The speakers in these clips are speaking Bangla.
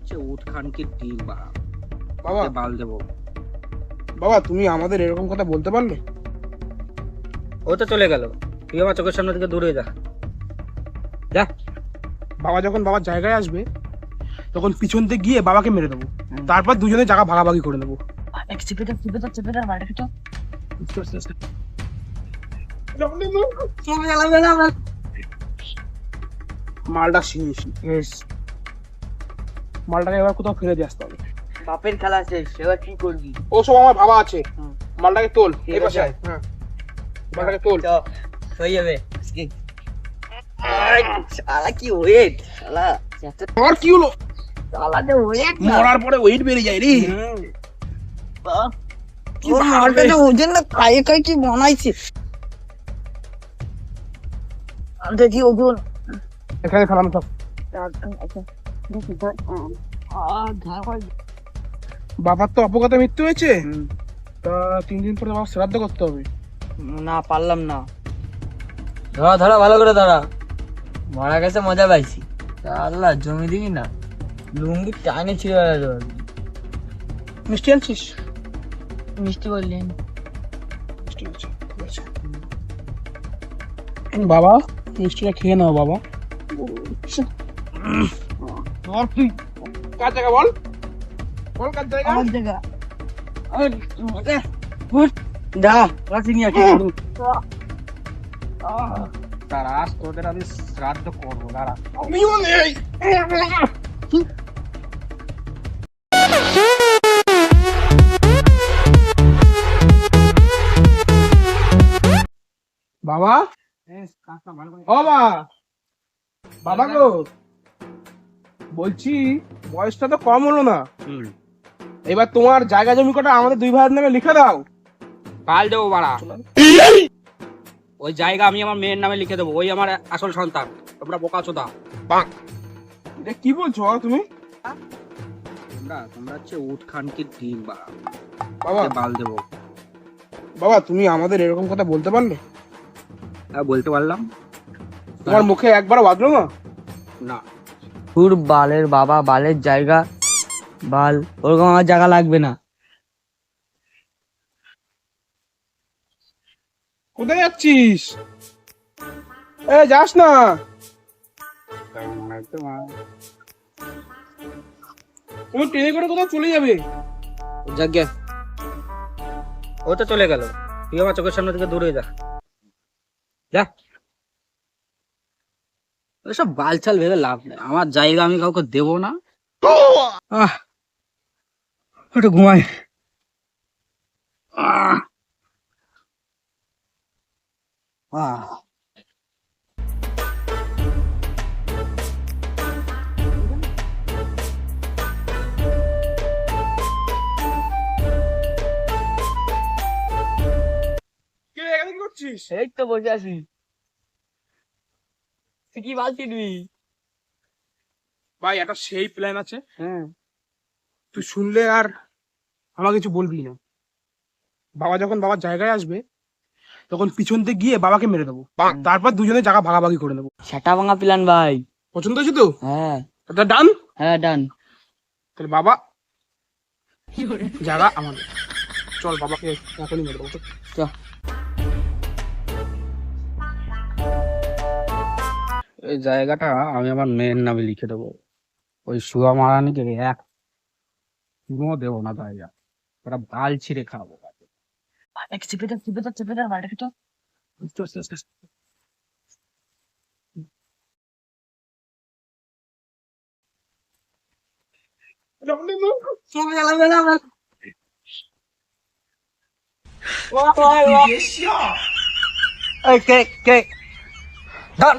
হচ্ছে উট খানকির ডিম বাবা, বাবা বাল দেবো। বাবা তুমি আমাদের এরকম কথা বলতে পারলে? ও তো চলে গেল, তুই আমার চোখের সামনে থেকে দূরে যা যা। বাবা যখন বাবার জায়গায় আসবে তখন পিছন থেকে গিয়ে বাবাকে মেরে দেবো, তারপর দুজনে জায়গা ভাগাভাগি করে দেবো। মালটা শেষ। মালটাকে এবার কোথাও ফেলে দিয়ে আসতে হবে। বাপের খেলা শেষ, এবার কি করবি? ও সব আমার ভাবা আছে। হুম। মালটাকে তোল, ঠিক এই পাশে আছে। আয়। হ্যাঁ, মালটাকে তোল। হয়ে যাবে আজকে। শালা কি ওয়েট, শালা আর কি হলো? শালা যে ওয়েট মরার পরে ওয়েট বেড়ে যায় রে। ও মালটা যে ওজন না খাইয়ে খাই কি বানাইছে। আর দেখি ওজন এখানে খেলাম সব। বাবার তো অপঘাতে মৃত্যু হয়েছে, তা 3 দিন পরে বাবার শ্রাদ্ধ করতে হবে। না পারলাম না। ধরা ধরা ভালো করে ধরা, মারা গেছে মজা পাইছি। আল্লাহ জমি দিবি না, লুঙ্গি টাইনে ছিঁড়ে বেড়াতে মিষ্টি আনছিস? মিষ্টি বললেন মিষ্টি আছে, ঠিক আছে। বাবা মিষ্টিটা খেয়ে নাও বাবা। বল তুই কার জায়গা, বল বল কার জায়গা? আমার জায়গা দা রাখি নিয়ে আসি। দাঁড়া, আজ তোদের আমি শ্রাদ্ধ করবো, দাঁড়া। আমিও নেই। বাবা, ও মা, বাবা গো, বলছি বয়সটা তো কম হলো না, এবার তোমার জায়গা জমি কটা আমাদের 2 ভাইয়ের নামে লিখে দাও। পাল দেবো বাড়া, ওই জায়গা আমি আমার মেয়ের নামে লিখে দেবো, ওই আমার আসল সন্তান। তোমরা বোকা চোদা। এটা কি বলছো বাবা তুমি? তোমরা হচ্ছে উট খানকির ডিম বাবা, বাবা বাল দেবো। বাবা তুমি আমাদের এরকম কথা বলতে পারলে? বলতে পারলাম তোমার মুখে একবারও বাজলো না? না। তোর বালের বাবা, বালের জায়গা বাল, ওরকম আমার জায়গা লাগবে না। কোথায় যাচ্ছিস? এ যাস না, তুমি ট্রেনে করে কোথাও চলে যাবে। যাজ্ঞা, ও তো চলে গেল, তুই আমার চোখের সামনে থেকে দূরে যা যা। ওসব বালছাল ভেবে লাভ নেই, আমার জায়গা আমি কাউকে দেবো না। একটু ঘুমাই। কে এখানে কি করছিস? এই তো বসে আছি। তুই কি বাল ছিড়বি? ভাই একটা সেই প্ল্যান আছে, হ্যাঁ তুই শুনলে আর আমাকে কিছু বলবি না। বাবা যখন বাবার জায়গায় আসবে তখন পিছন থেকে গিয়ে বাবাকে মেরে দেবো, তারপর দুজনে জায়গা ভাগাভাগি করে দেবো। সেটা ভাঙা প্ল্যান ভাই। পছন্দ হয়েছে তো? হ্যাঁ এটা ডান। হ্যাঁ ডান। তাহলে বাবা জায়গা আমাদের, চল বাবাকে এখনই মেরে দেবো। চ। এই জায়গাটা আমি আমার মেয়ের নামে লিখে দেবো, ওই সুয়া মারানিকে এক চুমো দেবো না জায়গা, ওরা বাল ছিঁড়ে খাবো। চেপে দাও বাড়িটা তো। এই কে কে ধর।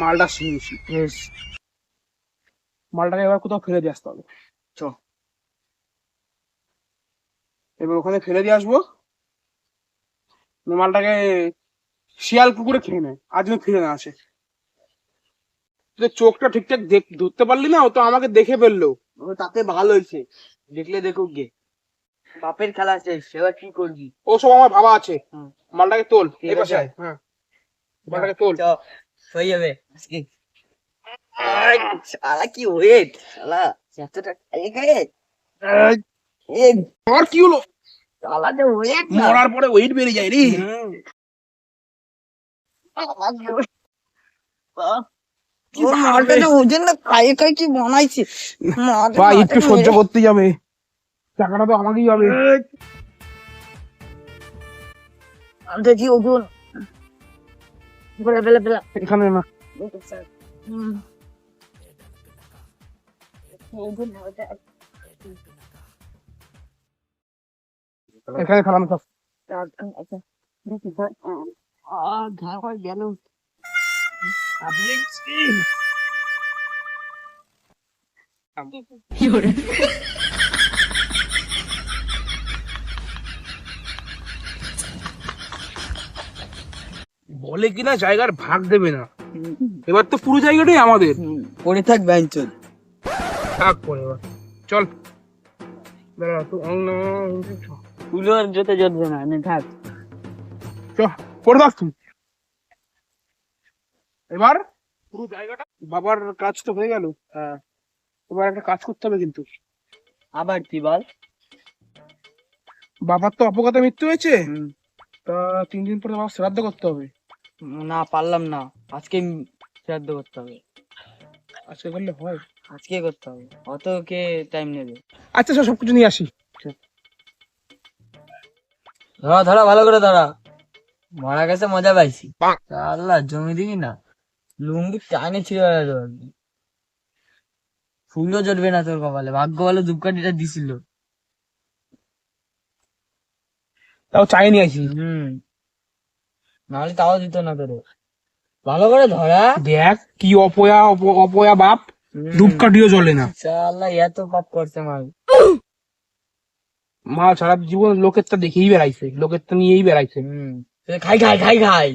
মালটা শেষ। মালটাকে এবার কোথাও ফেলে দিয়ে আসতে হবে। চ। এবার ওখানে ফেলে দিয়ে আসবো, মালটাকে শিয়াল কুকুরে খেয়ে নেয়, আর যেন ফিরে না আসে। তুই চোখটা ঠিকঠাক ধরতে পারলি না, ও তো আমাকে দেখে ফেললো। ও তাতে ভালো হয়েছে, দেখলে দেখুক গে। বাপের খেলা আছে, সেবার কি করবি? ও সব আমার ভাবা আছে। হুম। মালটাকে তোল, ঠিক এই পাশে আছে। আয়। হ্যাঁ, মালটাকে তোল। চ, হয়ে যাবে আজকে। শালা কি ওয়েট, শালা এতটা খাইয়ে খাইয়ে এই আর কি হলো? শালা যে ওয়েট না। মরার পরে ওয়েট বেড়ে যায় রে। হুম। কি ওর ভাবে? মালটা যে ওজন না খাইয়ে খাইয়ে কি বানাইছে। ভাই একটু সহ্য করতে যাবে, টাকাটা তো আমাকেই হবে। দেখি ওজন বলে ফেলে ফেলে। এখানে না, এখানে খেলানো সব। বলে কিনা জায়গার ভাগ দেবে না, এবার তো পুরো জায়গাটাই আমাদের। পড়ে থাক বেঞ্চন। থাক পরে এবার চল। দাঁড়া, তুলোর জোতে জড়বে না, নে থাক। করে দাস তুই। এবার পুরো জায়গাটা বাবার কাজ তো হয়ে গেল। হ্যাঁ, এবার একটা কাজ করতে হবে কিন্তু। আবার কি বল? বাবার তো অপঘাতে মৃত্যু হয়েছে, তা 3 দিন পরে বাবার শ্রাদ্ধ করতে হবে। না পারলাম না, আজকে শ্রাদ্ধ করতে হবে। আজকে করলে হয়? আজকে করতে হবে, অত কে টাইম নেবে? আচ্ছা চল, সবকিছু নিয়ে আসি। ধরা ধরা ভালো করে ধরা, মারা গেছে মজা পাইছি। আল্লাহ জমি দিবি না, লুঙ্গি টাইনে ছিঁড়ে বেড়াতে ফুলও জড়বে না তোর কপালে, ভাগ্য ভালো ধূপকাঠিটা দিছিল। তাও চাই নিয়ে আসি। নাহলে তাও দিত না তোরে। ভালো করে ধরা। দেখ কি অপয়া অপয়া বাপ, ধূপকাঠিও জ্বলে না। আল্লাহ এত পাপ করছে মাল। মা সারা জীবন লোকের তা দেখেই বেড়াইছে, লোকের তা নিয়েই বেড়াইছে। খাই খাই খাই খাই,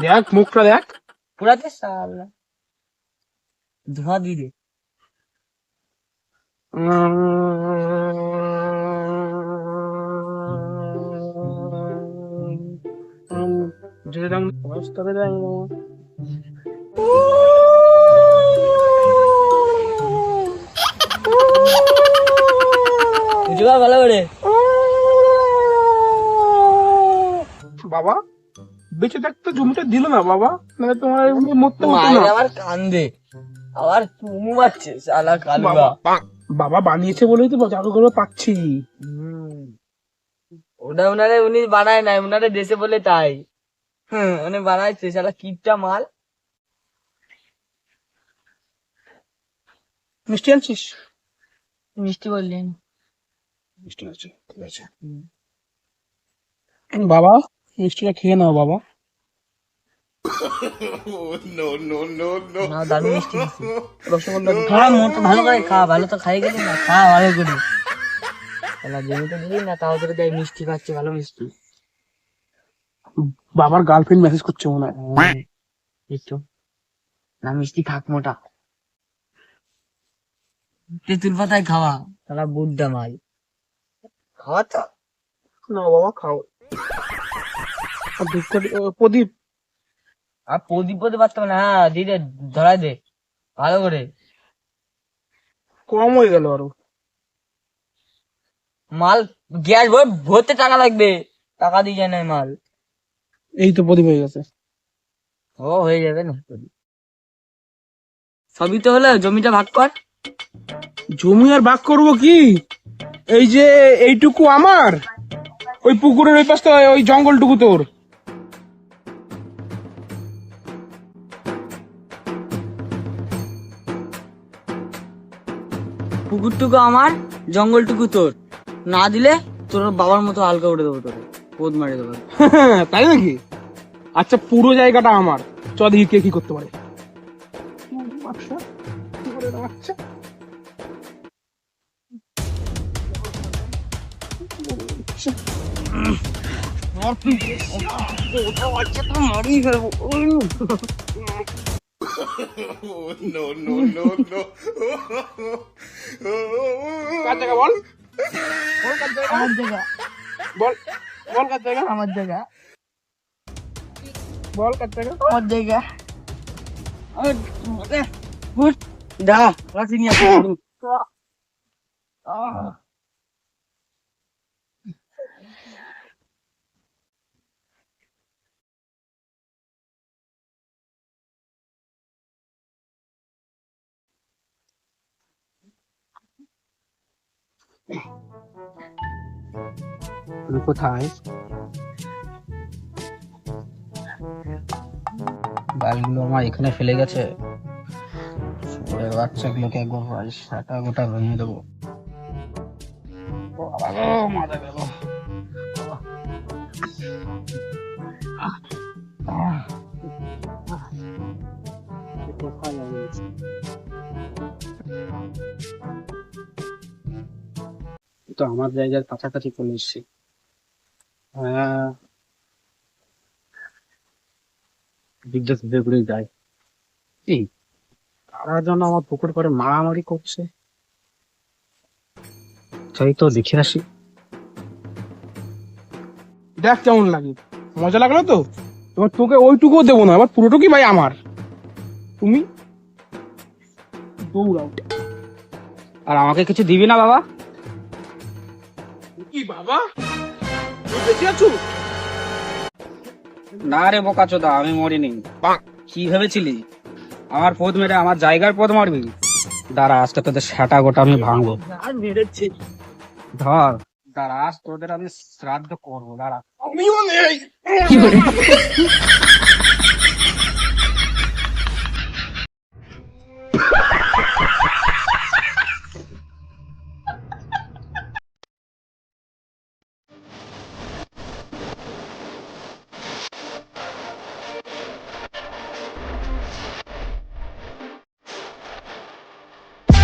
দেখ মুখটা দেখ। পুরাতে সালা ধোঁয়া দিয়ে দে। বুঝবা ভালো করে। বাবা বেঁচে থাকতে জমিটা দিল না বাবা, মানে তোমার মরতে হতো মায়ের না। আবার কান্দে, আবার চুমু মারছে শালা কালুয়া। বাবা বানিয়েছে বলেই তো চাকরি করে পাচ্ছি। ওটা উনি বানায় নাই, উনারে দেশে বলে তাই। উনি বানাইছে শালা কিপটা মাল। মিষ্টি আনছিস? মিষ্টি বললেন? মিষ্টি আছে, ঠিক আছে। বাবা মিষ্টিটা খেয়ে নাও বাবা। না দারুণ মিষ্টি দিছে। রসগোল্লা খা, মোটা ভালো করে খা, ভালো তো খাই গেলি না, খা ভালো করে। শালা জমিতে দিবি না, তাও তোরে দেয় মিষ্টি, খাচ্ছে ভালো মিষ্টি। বাবার গার্লফ্রেন্ড মেসেজ করছে মনে হয়। একটু না মিষ্টি খাক মোটা। তেঁতুল পাতায় খাওয়া, শালা বুদ্ধা মাল। খাওয়া তো না বাবা খাও। প্রদীপ আর প্রদীপ বলতে পারতাম না। হ্যাঁ দিদি ধরাই দে ভালো করে। কম হয়ে গেল আরো। মাল গ্যাস ভরতে টাকা লাগবে, টাকা দিয়ে যায় না মাল। এই তো প্রদীপ হয়ে গেছে। ও হয়ে যাবে না, সবই তো হলো, জমিটা ভাগ কর। জমি আর ভাগ করবো কি? এই যে এইটুকু আমার, ওই পুকুরের ওই পাশটা ওই জঙ্গলটুকু তোর। পুকুরটুকু আমার, জঙ্গলটুকু তোর। না দিলে তোর বাবার মতো হালকা করে দেবো, তোর পোদ মারি দেবো। তাই নাকি? আচ্ছা পুরো জায়গাটা আমার, চ দেখি কে কি করতে পারে। আচ্ছা মারিয়ে ফেলবো। কার জায়গা বল? বল কার জায়গা? আমার জায়গা, বল বল কার জায়গা? আমার জায়গা, বল কার জায়গা? আমার জায়গা। দা লাঠি নিয়ে আসো। তুমি কোথায়? বালগুলো আমার এখানে ফেলে গেছে। ওদের বাচ্চাগুলোকে একবার বাড়ির সাটা গোটা ভেঙে দেবো। ও বাবা গো, মাথা গেল। তো আমার জায়গার কাছাকাছি চলে এসেছি। হ্যাঁ, দিকটা ধীরে ঘুরে যায়। এই তারা যেন আমার পুকুর করে মারামারি করছে। তাই তো দেখে আসি। দেখ কেমন লাগে, মজা লাগলো তো? এবার তোকে ওইটুকুও দেবো না, এবার পুরোটুকুই ভাই আমার। তুমি দৌড়াও। আর আমাকে কিছু দিবি না বাবা? কি বাবা, তুই বেঁচে আছো? না রে বোকাচোদা, আমি মরিনি। কি ভেবেছিলি আমার পদ মেরে আমার জায়গার পদ মারবি? দাঁড়া, আজকে তোদের সেটা গোটা আমি ভাঙবো। আর মেরেছে। ধর, দাঁড়া, আজ তোদের আমি শ্রাদ্ধ করবো, দাঁড়া। আমিও নেই।